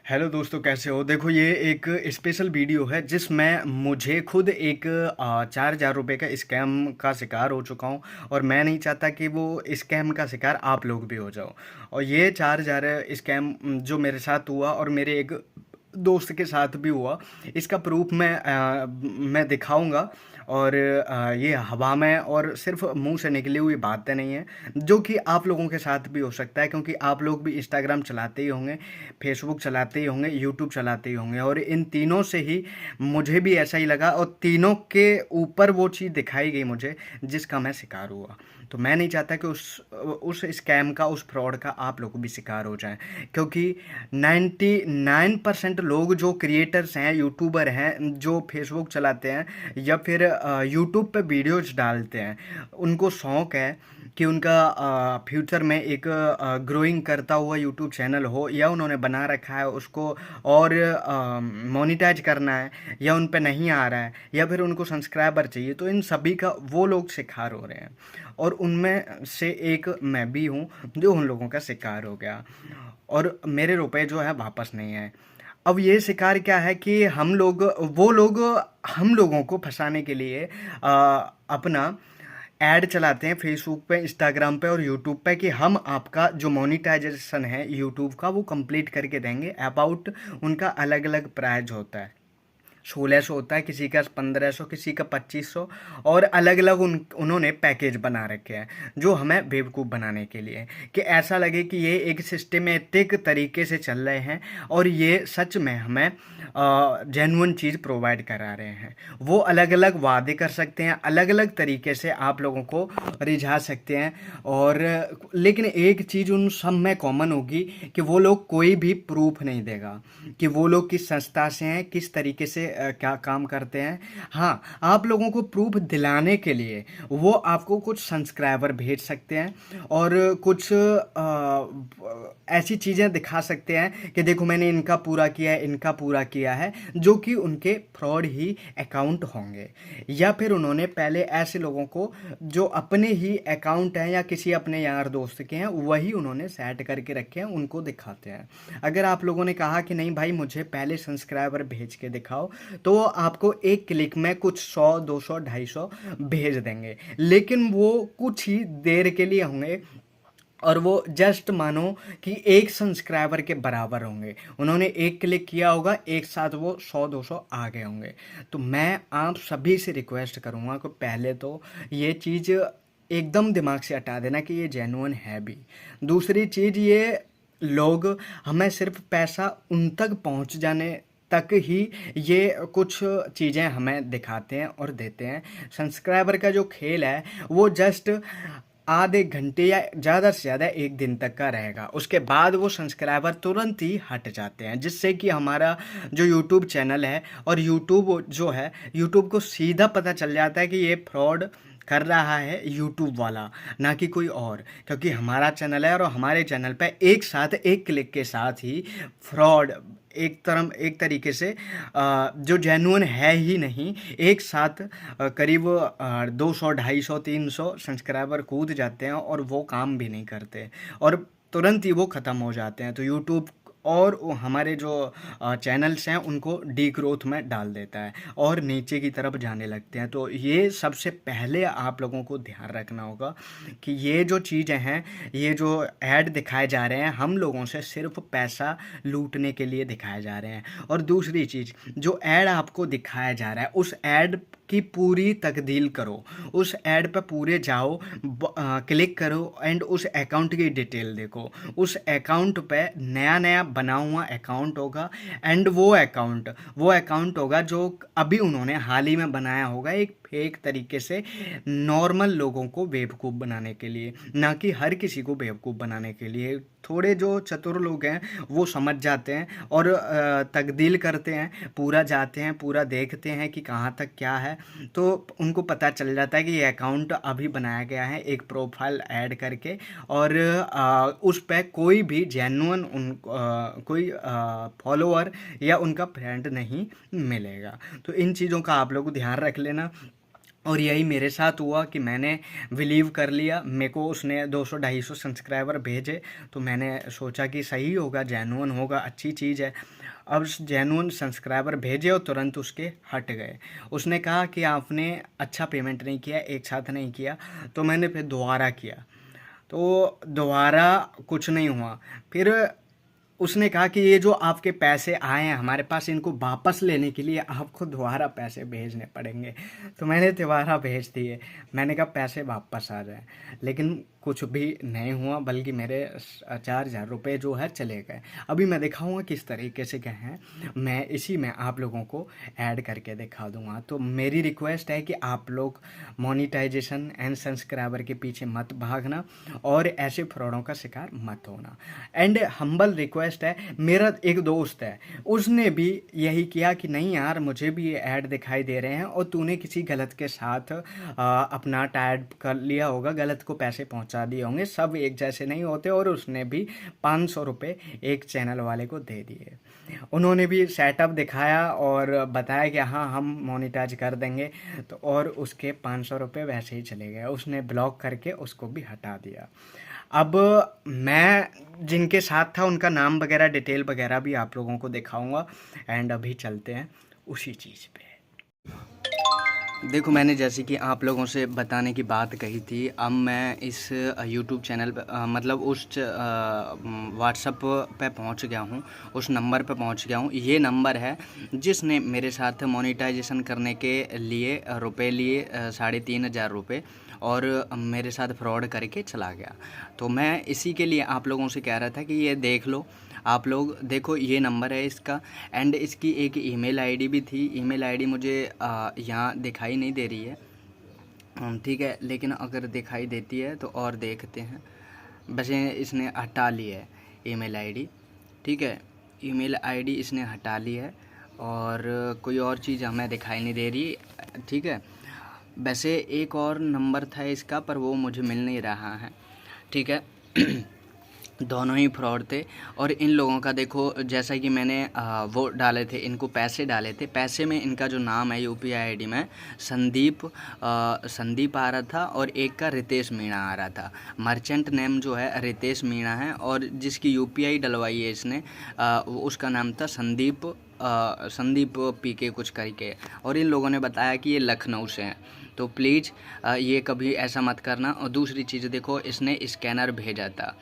Hello दोस्तों, कैसे हो? देखो, ये एक स्पेशल वीडियो है जिसमें मुझे खुद एक 4,000 रुपये का स्कैम का शिकार हो चुका हूँ। और मैं नहीं चाहता कि वो स्कैम का शिकार आप लोग भी हो जाओ। और ये 4,000 स्कैम जो मेरे साथ हुआ और मेरे एक दोस्त के साथ भी हुआ, इसका प्रूफ मैं दिखाऊंगा। और ये हवा में और सिर्फ मुंह से निकली हुई बातें नहीं है, जो कि आप लोगों के साथ भी हो सकता है, क्योंकि आप लोग भी इंस्टाग्राम चलाते ही होंगे, फेसबुक चलाते ही होंगे, यूट्यूब चलाते ही होंगे। और इन तीनों से ही मुझे भी ऐसा ही लगा, और तीनों के ऊपर वो चीज़ दिखाई गई मुझे जिसका मैं शिकार हुआ। तो मैं नहीं चाहता कि उस स्कैम का, उस फ्रॉड का आप लोग भी शिकार हो जाएं, क्योंकि 99% लोग जो क्रिएटर्स हैं, यूट्यूबर हैं, जो फेसबुक चलाते हैं या फिर यूट्यूब पे वीडियोज डालते हैं, उनको शौक़ है कि उनका फ्यूचर में एक ग्रोइंग करता हुआ यूट्यूब चैनल हो, या उन्होंने बना रखा है उसको और मोनेटाइज करना है, या उन पे नहीं आ रहा है, या फिर उनको सब्सक्राइबर चाहिए। तो इन सभी का वो लोग शिकार हो रहे हैं, और उनमें से एक मैं भी हूँ जो उन लोगों का शिकार हो गया, और मेरे रुपए जो है वापस नहीं आए। अब ये शिकार क्या है कि वो लोग हम लोगों को फंसाने के लिए अपना ऐड चलाते हैं फेसबुक पे, इंस्टाग्राम पे और यूट्यूब पे, कि हम आपका जो मोनेटाइजेशन है यूट्यूब का वो कंप्लीट करके देंगे। अबाउट उनका अलग अलग प्राइस होता है, 1600 होता है, किसी का 1500, किसी का 2500, और अलग अलग उन्होंने पैकेज बना रखे हैं जो हमें बेवकूफ़ बनाने के लिए, कि ऐसा लगे कि ये एक सिस्टमेटिक तरीके से चल रहे हैं और ये सच में हमें जेन्युइन चीज़ प्रोवाइड करा रहे हैं। वो अलग अलग वादे कर सकते हैं, अलग अलग तरीके से आप लोगों को रिझा सकते हैं, और लेकिन एक चीज़ उन सब में कॉमन होगी कि वो लोग कोई भी प्रूफ नहीं देगा कि वो लोग किस संस्था से हैं, किस तरीके से क्या काम करते हैं। हाँ, आप लोगों को प्रूफ दिलाने के लिए वो आपको कुछ सब्सक्राइबर भेज सकते हैं, और कुछ ऐसी चीज़ें दिखा सकते हैं कि देखो मैंने इनका पूरा किया है, इनका पूरा किया है, जो कि उनके फ्रॉड ही अकाउंट होंगे। या फिर उन्होंने पहले ऐसे लोगों को जो अपने ही अकाउंट हैं या किसी अपने यार दोस्त के हैं, वही उन्होंने सेट करके रखे हैं, उनको दिखाते हैं। अगर आप लोगों ने कहा कि नहीं भाई मुझे पहले सब्सक्राइबर भेज के दिखाओ, तो वो आपको एक क्लिक में कुछ 100, 200, 250 भेज देंगे, लेकिन वो कुछ ही देर के लिए होंगे, और वो जस्ट मानो कि एक सब्सक्राइबर के बराबर होंगे। उन्होंने एक क्लिक किया होगा, एक साथ वो 100-200 आ गए होंगे। तो मैं आप सभी से रिक्वेस्ट करूँगा कि पहले तो ये चीज़ एकदम दिमाग से हटा देना कि ये जेन्युइन है भी। दूसरी चीज़, ये लोग हमें सिर्फ पैसा उन तक पहुंच जाने तक ही ये कुछ चीज़ें हमें दिखाते हैं और देते हैं। सब्सक्राइबर का जो खेल है वो जस्ट आधे घंटे या ज़्यादा से ज़्यादा एक दिन तक का रहेगा, उसके बाद वो सब्सक्राइबर तुरंत ही हट जाते हैं, जिससे कि हमारा जो यूट्यूब चैनल है और यूट्यूब जो है, यूट्यूब को सीधा पता चल जाता है कि ये फ्रॉड कर रहा है यूट्यूब वाला, ना कि कोई और। क्योंकि हमारा चैनल है और हमारे चैनल पे एक साथ एक क्लिक के साथ ही फ्रॉड एक तरीके से जो जेन्युइन है ही नहीं, एक साथ करीब 200, 250, 300 सब्सक्राइबर कूद जाते हैं, और वो काम भी नहीं करते, और तुरंत ही वो ख़त्म हो जाते हैं। तो यूट्यूब और वो हमारे जो चैनल्स हैं उनको डी ग्रोथ में डाल देता है और नीचे की तरफ जाने लगते हैं। तो ये सबसे पहले आप लोगों को ध्यान रखना होगा कि ये जो चीज़ें हैं, ये जो ऐड दिखाए जा रहे हैं, हम लोगों से सिर्फ पैसा लूटने के लिए दिखाए जा रहे हैं। और दूसरी चीज़, जो ऐड आपको दिखाया जा रहा है उस ऐड की पूरी तकदील करो, उस ऐड पर पूरे जाओ, क्लिक करो, एंड उस अकाउंट की डिटेल देखो। उस अकाउंट पे नया नया बना हुआ अकाउंट होगा, एंड वो अकाउंट होगा जो अभी उन्होंने हाल ही में बनाया होगा, एक फेक तरीके से नॉर्मल लोगों को बेवकूफ़ बनाने के लिए, ना कि हर किसी को बेवकूफ़ बनाने के लिए। थोड़े जो चतुर लोग हैं वो समझ जाते हैं और तकदील करते हैं, पूरा जाते हैं, पूरा देखते हैं कि कहाँ तक क्या है, तो उनको पता चल जाता है कि ये अकाउंट अभी बनाया गया है एक प्रोफाइल ऐड करके, और उस पर कोई भी जेन्युइन कोई फॉलोअर या उनका फ्रेंड नहीं मिलेगा। तो इन चीज़ों का आप लोग ध्यान रख लेना। और यही मेरे साथ हुआ कि मैंने बिलीव कर लिया। मेरे को उसने 200-250 सब्सक्राइबर भेजे, तो मैंने सोचा कि सही होगा, जेन्युइन होगा, अच्छी चीज़ है। अब जेन्युइन सब्सक्राइबर भेजे और तुरंत उसके हट गए। उसने कहा कि आपने अच्छा पेमेंट नहीं किया, एक साथ नहीं किया। तो मैंने फिर दोबारा किया, तो दोबारा कुछ नहीं हुआ। फिर उसने कहा कि ये जो आपके पैसे आए हैं हमारे पास, इनको वापस लेने के लिए आपको दोबारा पैसे भेजने पड़ेंगे। तो मैंने दोबारा भेज दिए। मैंने कहा पैसे वापस आ जाए, लेकिन कुछ भी नहीं हुआ, बल्कि मेरे 4,000 रुपये जो है चले गए। अभी मैं दिखाऊंगा किस तरीके से गए हैं, मैं इसी में आप लोगों को ऐड करके दिखा दूंगा। तो मेरी रिक्वेस्ट है कि आप लोग मोनेटाइजेशन एंड सब्सक्राइबर के पीछे मत भागना और ऐसे फ्रॉडों का शिकार मत होना। एंड हम्बल रिक्वेस्ट है, मेरा एक दोस्त है, उसने भी यही किया कि नहीं यार मुझे भी ये ऐड दिखाई दे रहे हैं और तूने किसी गलत के साथ अपना टाइड कर लिया होगा, गलत को पैसे पहुंचा दिए होंगे, सब एक जैसे नहीं होते। और उसने भी 500 रुपये एक चैनल वाले को दे दिए। उन्होंने भी सेटअप दिखाया और बताया कि हाँ हम मोनेटाइज कर देंगे, तो और उसके 500 रुपये वैसे ही चले गए। उसने ब्लॉक करके उसको भी हटा दिया। अब मैं जिनके साथ था उनका नाम वगैरह डिटेल वगैरह भी आप लोगों को दिखाऊंगा। एंड अभी चलते हैं उसी चीज़ पे। देखो, मैंने जैसे कि आप लोगों से बताने की बात कही थी, अब मैं इस यूट्यूब चैनल पे मतलब उस व्हाट्सअप पे पहुंच गया हूं, उस नंबर पे पहुंच गया हूं। ये नंबर है जिसने मेरे साथ मोनेटाइजेशन करने के लिए रुपए लिए 3,500 रुपये, और मेरे साथ फ्रॉड करके चला गया। तो मैं इसी के लिए आप लोगों से कह रहा था कि ये देख लो, आप लोग देखो, ये नंबर है इसका। एंड इसकी एक ईमेल आईडी भी थी। ईमेल आईडी मुझे यहाँ दिखाई नहीं दे रही है, ठीक है, लेकिन अगर दिखाई देती है तो और देखते हैं। वैसे इसने हटा ली है ईमेल आईडी, ठीक है, ईमेल आईडी इसने हटा ली है, और कोई और चीज़ हमें दिखाई नहीं दे रही, ठीक है। वैसे एक और नंबर था इसका, पर वो मुझे मिल नहीं रहा है, ठीक है। दोनों ही फ्रॉड थे। और इन लोगों का देखो, जैसा कि मैंने वो डाले थे, इनको पैसे डाले थे, पैसे में इनका जो नाम है यूपीआई आईडी में संदीप आ रहा था, और एक का रितेश मीणा आ रहा था। मर्चेंट नेम जो है रितेश मीणा है, और जिसकी यूपीआई डलवाई है इसने उसका नाम था संदीप पीके कुछ करके। और इन लोगों ने बताया कि ये लखनऊ से हैं। तो प्लीज़ ये कभी ऐसा मत करना। और दूसरी चीज़ देखो, इसने स्कैनर भेजा था,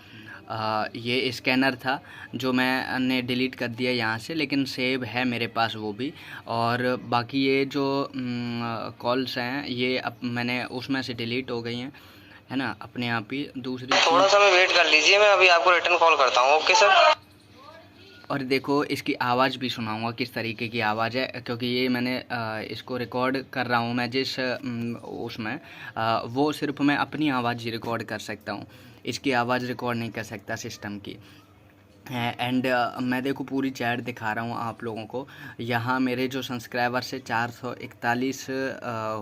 ये स्कैनर था जो मैंने डिलीट कर दिया यहाँ से, लेकिन सेव है मेरे पास वो भी। और बाकी ये जो कॉल्स हैं ये अब मैंने उसमें से डिलीट हो गई हैं, है ना, अपने आप ही। दूसरी थोड़ा सा वेट कर लीजिए, मैं अभी आपको रिटर्न कॉल करता हूँ। Okay sir. और देखो, इसकी आवाज़ भी सुनाऊंगा किस तरीके की आवाज़ है, क्योंकि ये मैंने इसको रिकॉर्ड कर रहा हूँ मैं जिस उसमें वो सिर्फ मैं अपनी आवाज़ ही रिकॉर्ड कर सकता हूँ, इसकी आवाज़ रिकॉर्ड नहीं कर सकता सिस्टम की। एंड मैं देखो पूरी चैट दिखा रहा हूँ आप लोगों को। यहाँ मेरे जो सब्सक्राइबर से 441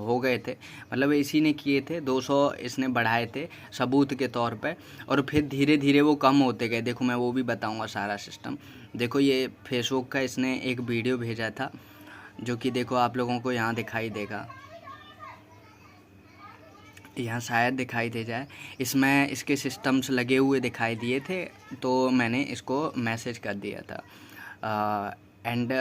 हो गए थे, मतलब इसी ने किए थे, 200 इसने बढ़ाए थे सबूत के तौर पे, और फिर धीरे धीरे वो कम होते गए। देखो मैं वो भी बताऊँगा सारा सिस्टम। देखो, ये फेसबुक का इसने एक वीडियो भेजा था, जो कि देखो आप लोगों को यहाँ दिखाई देगा, यहाँ शायद दिखाई दे जाए। इसमें इसके सिस्टम्स लगे हुए दिखाई दिए थे, तो मैंने इसको मैसेज कर दिया था। एंड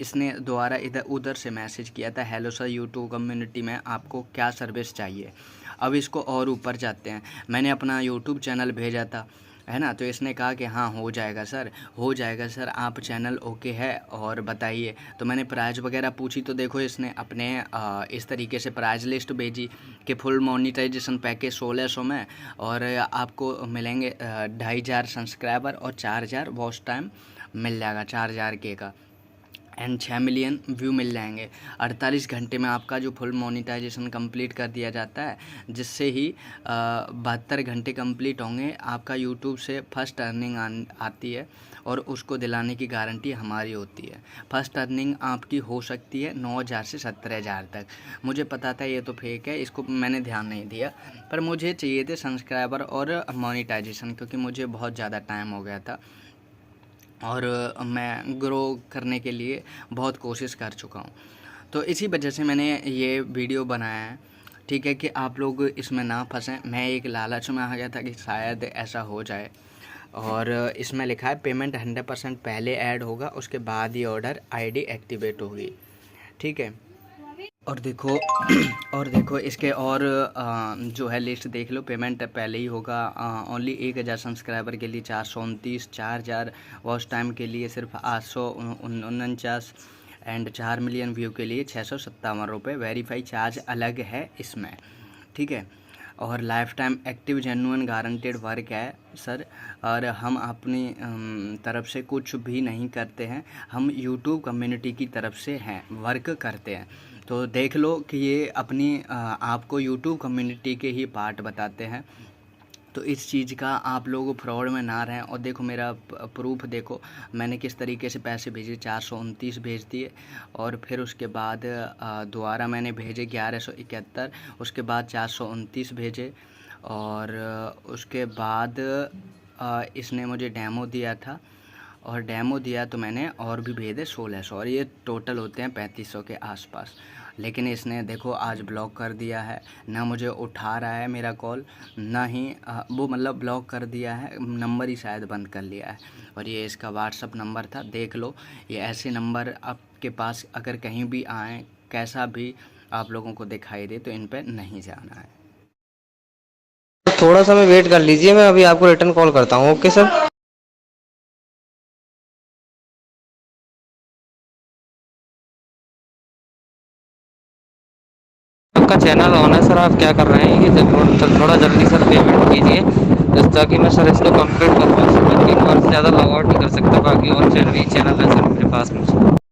इसने दोबारा इधर उधर से मैसेज किया था, हेलो सर, यूट्यूब कम्युनिटी में आपको क्या सर्विस चाहिए। अब इसको और ऊपर जाते हैं, मैंने अपना यूट्यूब चैनल भेजा था, है ना, तो इसने कहा कि हाँ हो जाएगा सर, हो जाएगा सर, आप चैनल ओके है और बताइए। तो मैंने प्राइस वगैरह पूछी, तो देखो इसने अपने इस तरीके से प्राइस लिस्ट भेजी कि फुल मोनेटाइजेशन पैकेज 1600 में, और आपको मिलेंगे 2,500 सब्सक्राइबर और 4,000 वॉच टाइम मिल जाएगा, 4,000 के का, एंड 6 मिलियन व्यू मिल जाएंगे। 48 घंटे में आपका जो फुल मोनेटाइजेशन कंप्लीट कर दिया जाता है, जिससे ही 72 घंटे कंप्लीट होंगे, आपका यूट्यूब से फर्स्ट अर्निंग आती है, और उसको दिलाने की गारंटी हमारी होती है। फर्स्ट अर्निंग आपकी हो सकती है 9,000 से 17,000 तक। मुझे पता था ये तो फेक है, इसको मैंने ध्यान नहीं दिया, पर मुझे चाहिए थे सब्सक्राइबर और मोनेटाइजेशन, क्योंकि मुझे बहुत ज़्यादा टाइम हो गया था, और मैं ग्रो करने के लिए बहुत कोशिश कर चुका हूँ। तो इसी वजह से मैंने ये वीडियो बनाया है। ठीक है, कि आप लोग इसमें ना फंसें। मैं एक लालच में आ गया था कि शायद ऐसा हो जाए, और इसमें लिखा है पेमेंट 100% पहले ऐड होगा, उसके बाद ही ऑर्डर आईडी एक्टिवेट होगी। ठीक है, और देखो और देखो इसके और जो है लिस्ट देख लो। पेमेंट पहले ही होगा। ओनली 1000 सब्सक्राइबर के लिए 429, 4000 वॉच टाइम के लिए सिर्फ 849 एंड 4 मिलियन व्यू के लिए 657 रुपये। वेरीफाई चार्ज अलग है इसमें। ठीक है, और life time active genuine guaranteed work है सर। और हम अपनी तरफ से कुछ भी नहीं करते हैं, हम यूट्यूब कम्युनिटी की तरफ से हैं, वर्क करते हैं। तो देख लो कि ये अपनी आपको यूट्यूब कम्युनिटी के ही पार्ट बताते हैं। तो इस चीज़ का आप लोग फ्रॉड में ना रहें। और देखो मेरा प्रूफ देखो, मैंने किस तरीके से पैसे भेजे। 429 भेज दिए, और फिर उसके बाद दोबारा मैंने भेजे 1171, उसके बाद 429 भेजे, और उसके बाद इसने मुझे डेमो दिया था, और डेमो दिया तो मैंने और भी भेजे 1600, और ये टोटल होते हैं 3500 के आसपास। लेकिन इसने देखो आज ब्लॉक कर दिया है, ना मुझे उठा रहा है मेरा कॉल, ना ही वो मतलब ब्लॉक कर दिया है, नंबर ही शायद बंद कर लिया है। और ये इसका व्हाट्सअप नंबर था, देख लो। ये ऐसे नंबर आपके पास अगर कहीं भी आए, कैसा भी आप लोगों को दिखाई दे, तो इन पर नहीं जाना है। थोड़ा सा मैं वेट कर लीजिए, मैं अभी आपको रिटर्न कॉल करता हूँ। Okay sir. आपका चैनल ऑन है सर, आप क्या कर रहे हैं? ये थोड़ा जल्दी सर पेमेंट कीजिए, ताकि मैं सर इसको कंप्लीट कर पाऊँ। और ज़्यादा लॉग आउट नहीं कर सकता, बाकी और चैनल है सर मेरे पास में।